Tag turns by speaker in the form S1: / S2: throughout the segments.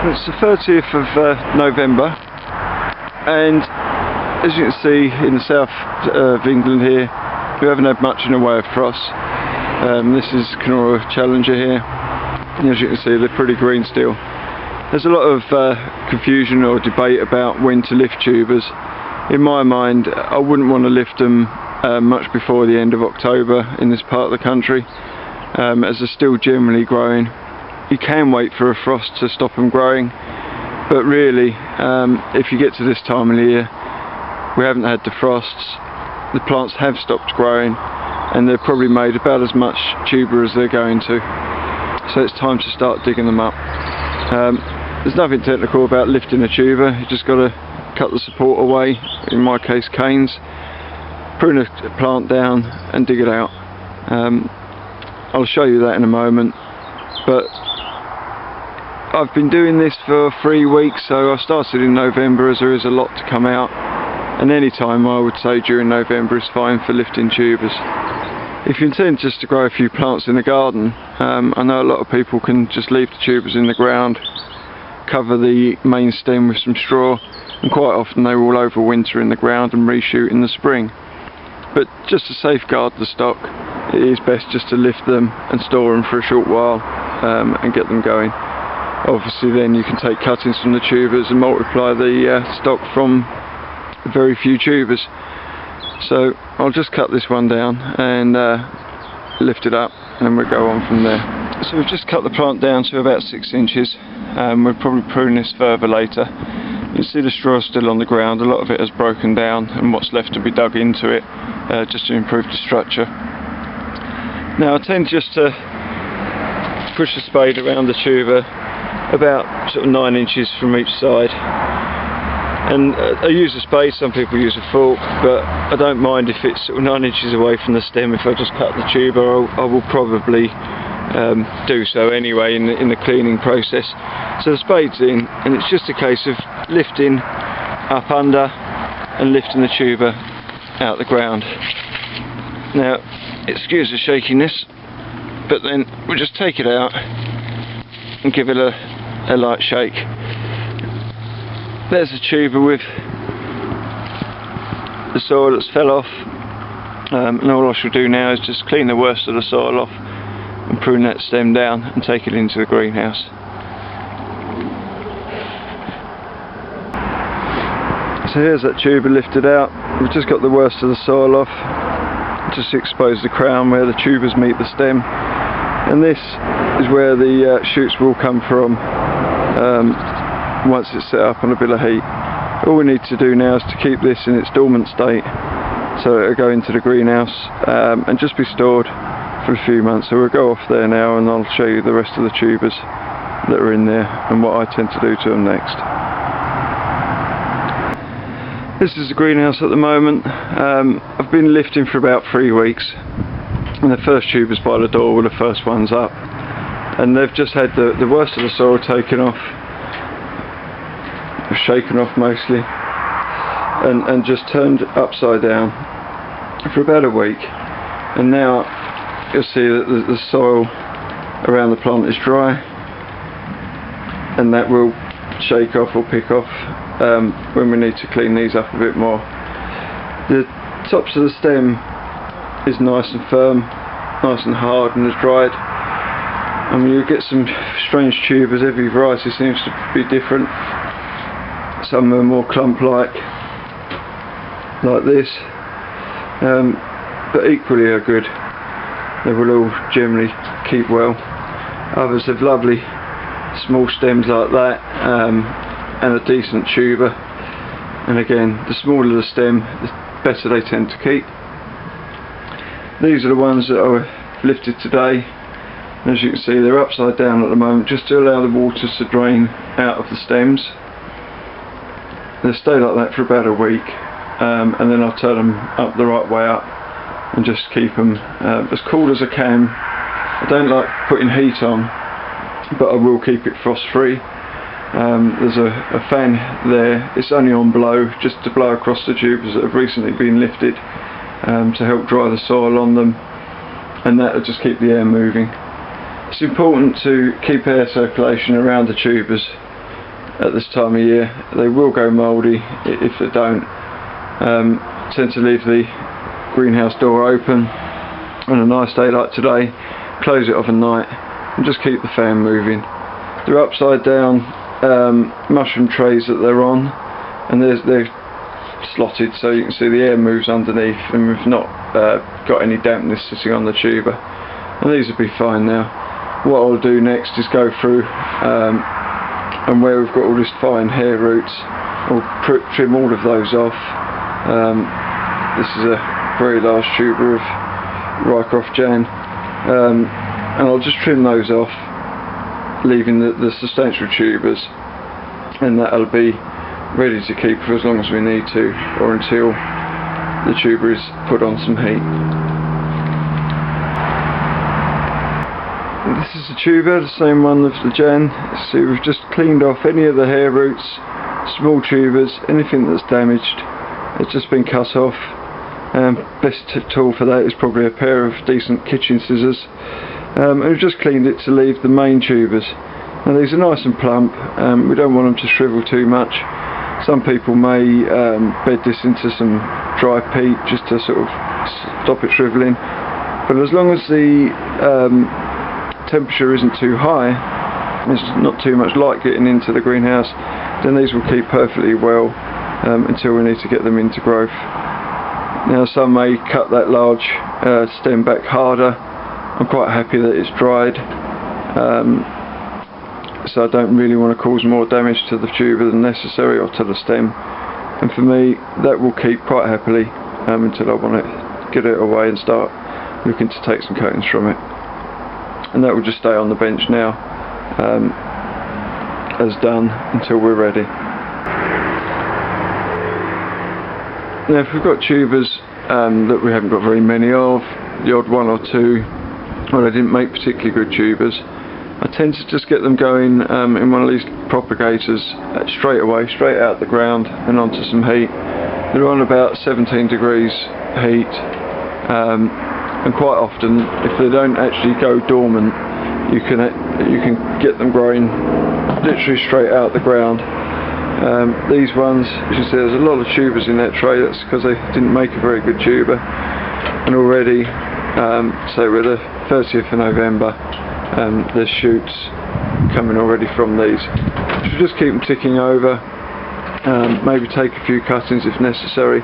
S1: It's the 30th of November, and as you can see in the south of England here, we haven't had much in the way of frost. This is Canora Challenger here, and as you can see they're pretty green still. There's a lot of confusion or debate about when to lift tubers. In my mind, I wouldn't want to lift them much before the end of October in this part of the country, as they're still generally growing. You can wait for a frost to stop them growing, but really if you get to this time of the year, we haven't had the frosts, the plants have stopped growing, and they've probably made about as much tuber as they're going to. So it's time to start digging them up. There's nothing technical about lifting a tuber, you just got to cut the support away, in my case canes, prune a plant down and dig it out. I'll show you that in a moment, but I've been doing this for 3 weeks, so I started in November as there is a lot to come out, and any time I would say during November is fine for lifting tubers. If you intend just to grow a few plants in the garden, I know a lot of people can just leave the tubers in the ground, cover the main stem with some straw, and quite often they will overwinter in the ground and reshoot in the spring. But just to safeguard the stock, it is best just to lift them and store them for a short while and get them going. Obviously then you can take cuttings from the tubers and multiply the stock from very few tubers. So I'll just cut this one down and lift it up, and then we'll go on from there. So we've just cut the plant down to about 6 inches. We'll probably prune this further later. You can see the straw is still on the ground, a lot of it has broken down and what's left to be dug into it just to improve the structure. Now I tend just to push the spade around the tuber about sort of 9 inches from each side. And I use a spade, some people use a fork, but I don't mind if it's sort of 9 inches away from the stem. If I just cut the tuber, I will probably do so anyway in the cleaning process. So the spade's in, and it's just a case of lifting up under and lifting the tuber out the ground. Now, excuse the shakiness, but then we'll just take it out and give it a light shake. There's a tuber with the soil that's fell off, and all I shall do now is just clean the worst of the soil off and prune that stem down and take it into the greenhouse. So here's that tuber lifted out. We've just got the worst of the soil off, just exposed the crown where the tubers meet the stem, and this is where the shoots will come from once it's set up on a bill of heat. All we need to do now is to keep this in its dormant state, so it'll go into the greenhouse and just be stored for a few months. So we'll go off there now and I'll show you the rest of the tubers that are in there and what I tend to do to them next. This is the greenhouse at the moment. I've been lifting for about 3 weeks, and the first tubers by the door were the first ones up, and they've just had the worst of the soil taken off, shaken off mostly, and just turned upside down for about a week. And now you'll see that the soil around the plant is dry, and that will shake off or pick off when we need to clean these up a bit more. The tops of the stem is nice and firm, nice and hard, and has dried. I mean, you get some strange tubers, every variety seems to be different. Some are more clump-like, like this, but equally are good. They will all generally keep well. Others have lovely small stems like that, and a decent tuber. And again, the smaller the stem, the better they tend to keep. These are the ones that I lifted today. As you can see, they're upside down at the moment, just to allow the water to drain out of the stems. They'll stay like that for about a week, and then I'll turn them up the right way up and just keep them as cool as I can. I don't like putting heat on, but I will keep it frost free. There's a fan there, it's only on blow, just to blow across the tubers that have recently been lifted to help dry the soil on them, and that will just keep the air moving. It's important to keep air circulation around the tubers at this time of year. They will go mouldy if they don't. Tend to leave the greenhouse door open on a nice day like today, close it overnight and just keep the fan moving. They're upside down mushroom trays that they're on, and they're slotted so you can see the air moves underneath, and we've not got any dampness sitting on the tuber, and these will be fine now. What I'll do next is go through and where we've got all this fine hair roots, I'll trim all of those off. This is a very large tuber of Rycroft Jan, and I'll just trim those off, leaving the substantial tubers, and that'll be ready to keep for as long as we need to, or until the tuber is put on some heat. And this is the tuber, the same one as the Jan. So we've just cleaned off any of the hair roots, small tubers, anything that's damaged. It's just been cut off. Best tool for that is probably a pair of decent kitchen scissors. And we've just cleaned it to leave the main tubers. Now these are nice and plump. We don't want them to shrivel too much. Some people may bed this into some dry peat just to sort of stop it shrivelling, but as long as the temperature isn't too high, there's not too much light getting into the greenhouse, then these will keep perfectly well until we need to get them into growth. Now some may cut that large stem back harder. I'm quite happy that it's dried, so I don't really want to cause more damage to the tuber than necessary, or to the stem, and for me that will keep quite happily until I want to get it away and start looking to take some cuttings from it, and that will just stay on the bench now as done until we're ready. Now if we've got tubers that we haven't got very many of, the odd one or two, well, I didn't make particularly good tubers, I tend to just get them going in one of these propagators straight away, straight out the ground and onto some heat. They're on about 17 degrees heat, and quite often if they don't actually go dormant, you can get them growing literally straight out the ground. These ones, as you see, there's a lot of tubers in that tray. That's because they didn't make a very good tuber, and already so we're the 30th of November, there's shoots coming already from these. So just keep them ticking over, maybe take a few cuttings if necessary,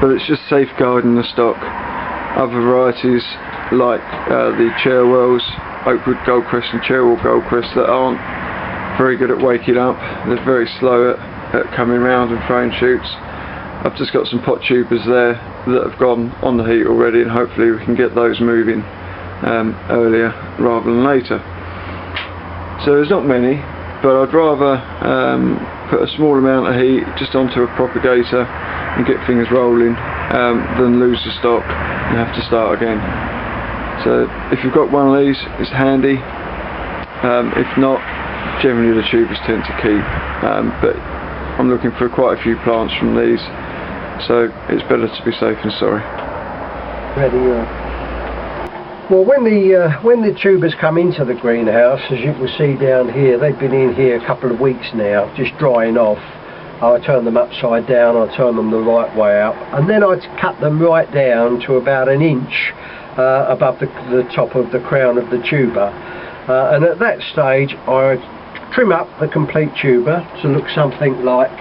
S1: but it's just safeguarding the stock. Other varieties like the Cherwells, Oakwood Goldcrest and Cherwell Goldcrest, that aren't very good at waking up, they're very slow at coming round and throwing shoots. I've just got some pot tubers there that have gone on the heat already, and hopefully we can get those moving earlier rather than later. So there's not many, but I'd rather put a small amount of heat just onto a propagator and get things rolling than lose the stock and have to start again. So if you've got one of these, it's handy. If not, generally the tubers tend to keep, but I'm looking for quite a few plants from these, so it's better to be safe than sorry.
S2: Ready. Well, when the tubers come into the greenhouse, as you can see down here, they've been in here a couple of weeks now, just drying off. I turn them upside down, I turn them the right way up, and then I cut them right down to about an inch above the top of the crown of the tuber. And at that stage I trim up the complete tuber to look something like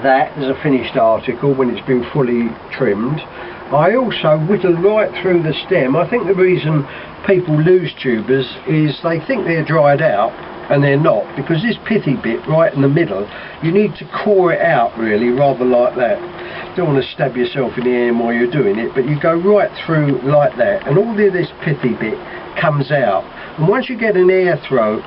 S2: that as a finished article when it's been fully trimmed. I also whittle right through the stem. I think the reason people lose tubers is they think they're dried out, and they're not, because this pithy bit right in the middle, you need to core it out really, rather like that. You don't want to stab yourself in the arm while you're doing it, but you go right through like that, and all of this pithy bit comes out. And once you get an airflow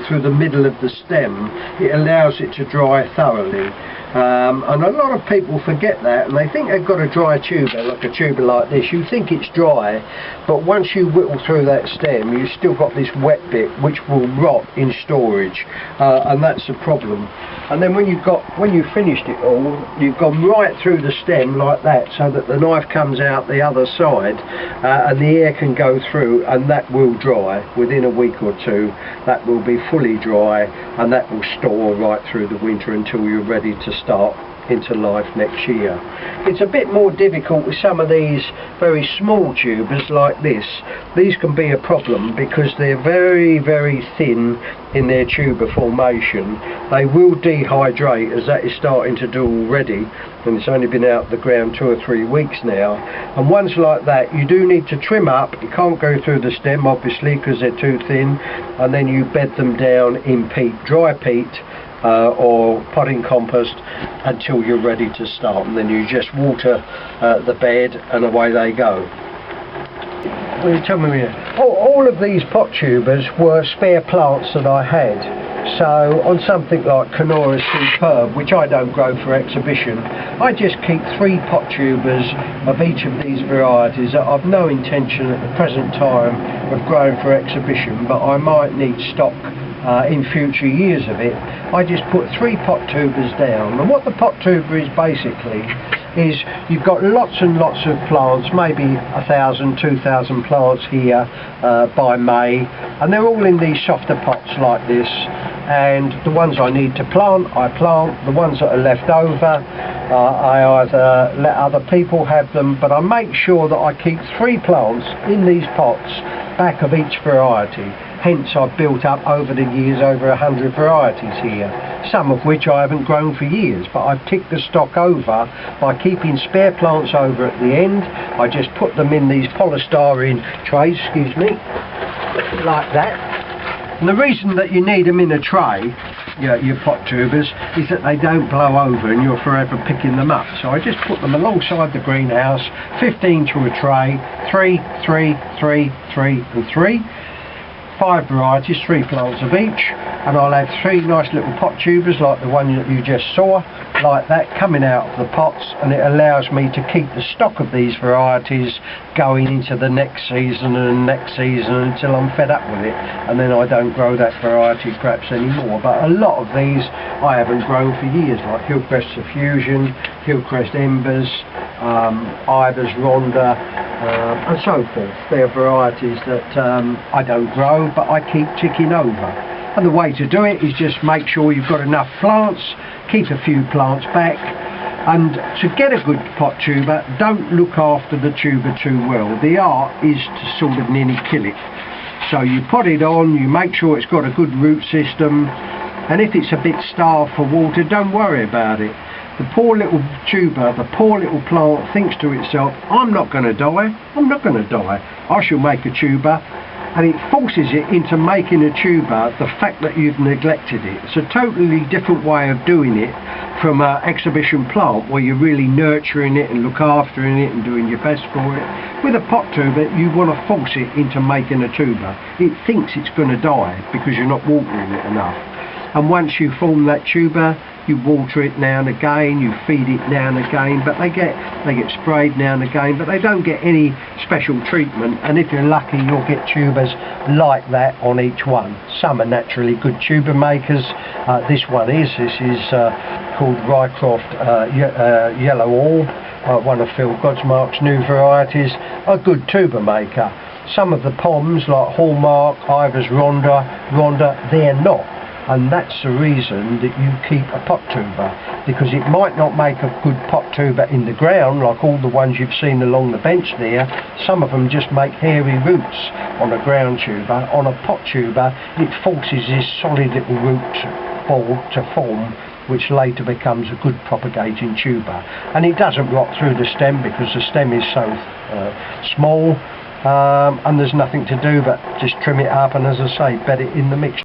S2: through the middle of the stem, it allows it to dry thoroughly. And a lot of people forget that, and they think they've got a dry tuber, like a tuber like this. You think it's dry, but once you whittle through that stem, you've still got this wet bit which will rot in storage, and that's a problem. And then when you've finished it all, you've gone right right through the stem like that, so that the knife comes out the other side and the air can go through, and that will dry within a week or two. That will be fully dry, and that will store right through the winter until you're ready to start into life next year. It's a bit more difficult with some of these very small tubers like this. These can be a problem because they're very, very thin in their tuber formation. They will dehydrate, as that is starting to do already, and it's only been out of the ground 2 or 3 weeks now. And ones like that, you do need to trim up. You can't go through the stem obviously because they're too thin, and then you bed them down in peat, dry peat, or potting compost until you're ready to start, and then you just water the bed and away they go. Well, tell me, all of these pot tubers were spare plants that I had. So on something like Canora Superb, which I don't grow for exhibition, I just keep 3 pot tubers of each of these varieties that I've no intention at the present time of growing for exhibition, but I might need stock in future years of it. I just put 3 pot tubers down, and what the pot tuber is basically is you've got lots and lots of plants, maybe 1,000, 2,000 plants here by May, and they're all in these softer pots like this, and the ones I need to plant, I plant. The ones that are left over, I either let other people have them, but I make sure that I keep 3 plants in these pots back of each variety. Hence I've built up over the years over 100 varieties here, some of which I haven't grown for years, but I've ticked the stock over by keeping spare plants over at the end. I just put them in these polystyrene trays, excuse me, like that. And the reason that you need them in a tray, your pot tubers, is that they don't blow over and you're forever picking them up. So I just put them alongside the greenhouse, 15 to a tray, 3, 3, 3, 3 and 3. 5 varieties, 3 plants of each, and I'll have 3 nice little pot tubers like the one that you just saw, like that, coming out of the pots, and it allows me to keep the stock of these varieties going into the next season and next season until I'm fed up with it, and then I don't grow that variety perhaps anymore. But a lot of these I haven't grown for years, like Hillcrest Suffusion, Hillcrest Embers, Ivor's Rhonda, and so forth. They're varieties that I don't grow, but I keep ticking over. And the way to do it is just make sure you've got enough plants, keep a few plants back, and to get a good pot tuber, don't look after the tuber too well. The art is to sort of nearly kill it. So you put it on, you make sure it's got a good root system, and if it's a bit starved for water, don't worry about it. The poor little tuber, the poor little plant thinks to itself, I'm not going to die, I'm not going to die, I shall make a tuber. And it forces it into making a tuber the fact that you've neglected it. It's a totally different way of doing it from an exhibition plant where you're really nurturing it and look after it and doing your best for it. With a pot tuber, you want to force it into making a tuber. It thinks it's going to die because you're not watering it enough. And once you form that tuber, you water it now and again, you feed it now and again, but they get sprayed now and again, but they don't get any special treatment. And if you're lucky, you'll get tubers like that on each one. Some are naturally good tuber makers. This is called Rycroft Yellow Orb, one of Phil Godsmark's new varieties, a good tuber maker. Some of the poms like Hallmark, Ivor's Rhonda, they're not. And that's the reason that you keep a pot tuber, because it might not make a good pot tuber in the ground like all the ones you've seen along the bench there. Some of them just make hairy roots on a ground tuber. On a pot tuber, it forces this solid little root ball to form, which later becomes a good propagating tuber. And it doesn't rot through the stem because the stem is so small, and there's nothing to do but just trim it up and, as I say, bed it in the mixture.